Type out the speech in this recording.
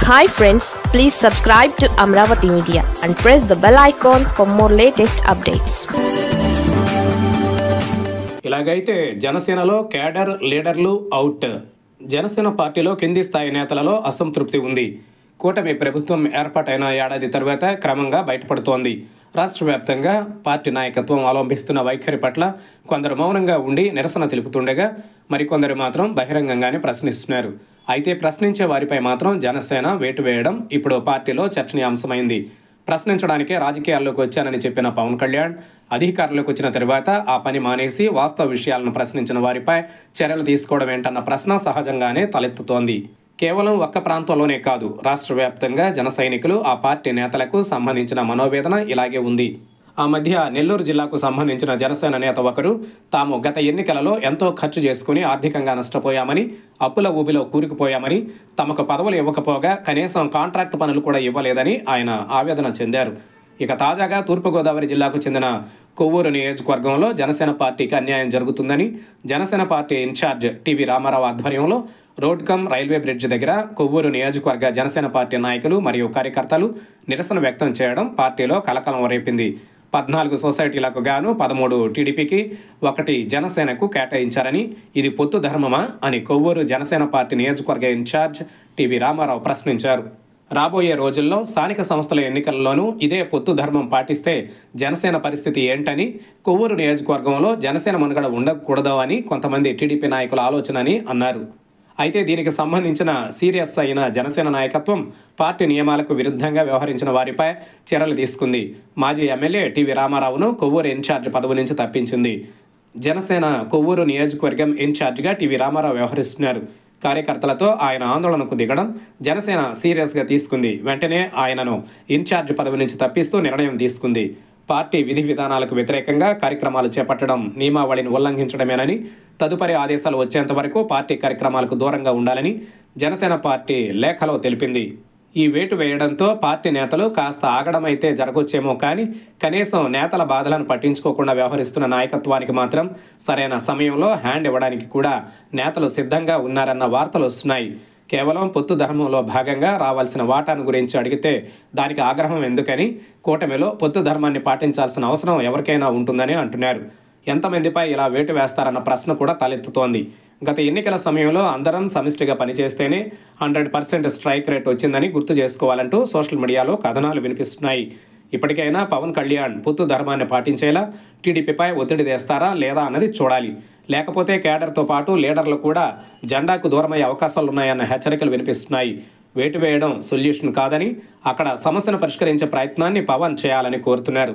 Hi friends, please subscribe to Amravati Media and press the bell icon for more latest updates. ఇలాగైతే జనసేనలో cadre లీడర్లు out. Janasena పార్టీలో కింది స్థాయి నేతలలో అసంతృప్తి ఉంది. కూటమి ప్రభుత్వం ఏర్పాటైన ఏడాది తరువాత క్రమంగా బయటపడుతోంది. రాష్ట్ర వ్యాప్తంగా పార్టీ నాయకత్వం అవలంబిస్తున్న వైఖరి పట్ల కొందరు మౌనంగా ఉండి నిరసన తెలుపుతుండగా మరికొందరు మాత్రం బహిరంగంగానే ప్రశ్నిస్తున్నారు. అయితే ప్రశ్నించే వారిపై మాత్రం జనసేన వేటు వేయడం ఇప్పుడు పార్టీలో చర్చనీయాంశమైంది. ప్రశ్నించడానికే రాజకీయాల్లోకి వచ్చానని చెప్పిన పవన్ కళ్యాణ్ అధికారంలోకి వచ్చిన తరువాత ఆ పని మానేసి వాస్తవ విషయాలను ప్రశ్నించిన వారిపై చర్యలు తీసుకోవడం ఏంటన్న ప్రశ్న సహజంగానే తలెత్తుతోంది. కేవలం ఒక్క ప్రాంతంలోనే కాదు, రాష్ట్ర వ్యాప్తంగా జన సైనికులు, ఆ పార్టీ నేతలకు సంబంధించిన మనోవేదన ఇలాగే ఉంది. ఆ మధ్య నెల్లూరు జిల్లాకు సంబంధించిన జనసేన నేత ఒకరు తాము గత ఎన్నికలలో ఎంతో ఖర్చు చేసుకుని ఆర్థికంగా నష్టపోయామని, అప్పుల ఊబిలో కూరుకుపోయామని, తమకు పదవులు ఇవ్వకపోగా కనీసం కాంట్రాక్టు పనులు కూడా ఇవ్వలేదని ఆయన ఆవేదన చెందారు. ఇక తాజాగా తూర్పుగోదావరి జిల్లాకు చెందిన కొవ్వూరు నియోజకవర్గంలో జనసేన పార్టీకి అన్యాయం జరుగుతుందని Janasena party in-charge TV Rama Rao ఆధ్వర్యంలో రోడ్ కమ్ రైల్వే బ్రిడ్జ్ దగ్గర కొవ్వూరు నియోజకవర్గ జనసేన పార్టీ నాయకులు మరియు కార్యకర్తలు నిరసన వ్యక్తం చేయడం పార్టీలో కలకలం రేపింది. 14 సొసైటీలకు గాను 13 టీడీపీకి, 1 జనసేనకు కేటాయించారని, ఇది పొత్తు ధర్మమా అని కొవ్వూరు జనసేన పార్టీ నియోజకవర్గ ఇన్ఛార్జ్ టివి రామారావు ప్రశ్నించారు. రాబోయే రోజుల్లో స్థానిక సంస్థల ఎన్నికల్లోనూ ఇదే పొత్తు ధర్మం పాటిస్తే జనసేన పరిస్థితి ఏంటని, కొవ్వూరు నియోజకవర్గంలో జనసేన మనుగడ ఉండకూడదు అని కొంతమంది టీడీపీ నాయకుల ఆలోచన అని అన్నారు. అయితే దీనికి సంబంధించిన సీరియస్ అయిన జనసేన నాయకత్వం పార్టీ నియమాలకు విరుద్ధంగా వ్యవహరించిన వారిపై చర్యలు తీసుకుంది. మాజీ ఎమ్మెల్యే టివి రామారావును కొవ్వూరు ఇన్ఛార్జ్ పదవి నుంచి తప్పించింది. జనసేన కొవ్వూరు నియోజకవర్గం ఇన్ఛార్జిగా టివి రామారావు వ్యవహరిస్తున్నారు. కార్యకర్తలతో ఆయన ఆందోళనకు దిగడం జనసేన సీరియస్గా తీసుకుంది. వెంటనే ఆయనను ఇన్ఛార్జ్ పదవి నుంచి తప్పిస్తూ నిర్ణయం తీసుకుంది. పార్టీ విధి విధానాలకు వ్యతిరేకంగా కార్యక్రమాలు చేపట్టడం నియమావళిని ఉల్లంఘించడమేనని, తదుపరి ఆదేశాలు వచ్చేంత వరకు పార్టీ కార్యక్రమాలకు దూరంగా ఉండాలని జనసేన పార్టీ లేఖలో తెలిపింది. ఈ వేటు వేయడంతో పార్టీ నేతలు కాస్త ఆగడమైతే జరగొచ్చేమో కానీ కనీసం నేతల బాధలను పట్టించుకోకుండా వ్యవహరిస్తున్న నాయకత్వానికి మాత్రం సరైన సమయంలో హ్యాండ్ ఇవ్వడానికి కూడా నేతలు సిద్ధంగా ఉన్నారన్న వార్తలు వస్తున్నాయి. కేవలం పొత్తు ధర్మంలో భాగంగా రావాల్సిన వాటాను గురించి అడిగితే దానికి ఆగ్రహం ఎందుకని, కూటమిలో పొత్తు ధర్మాన్ని పాటించాల్సిన అవసరం ఎవరికైనా ఉంటుందని అంటున్నారు. ఎంతమందిపై ఇలా వేటు వేస్తారన్న ప్రశ్న కూడా తలెత్తుతోంది. గత ఎన్నికల సమయంలో అందరం సమిష్టిగా పనిచేస్తేనే 100% స్ట్రైక్ రేట్ వచ్చిందని గుర్తు చేసుకోవాలంటూ సోషల్ మీడియాలో కథనాలు వినిపిస్తున్నాయి. ఇప్పటికైనా పవన్ కళ్యాణ్ పొత్తు ధర్మాన్ని పాటించేలా టీడీపీపై ఒత్తిడి తెస్తారా లేదా అన్నది చూడాలి. లేకపోతే కేడర్తో పాటు లీడర్లు కూడా జెండాకు దూరమయ్యే అవకాశాలున్నాయన్న హెచ్చరికలు వినిపిస్తున్నాయి. వేటు వేయడం సొల్యూషన్ కాదని, అక్కడ సమస్యను పరిష్కరించే ప్రయత్నాన్ని పవన్ చేయాలని కోరుతున్నారు.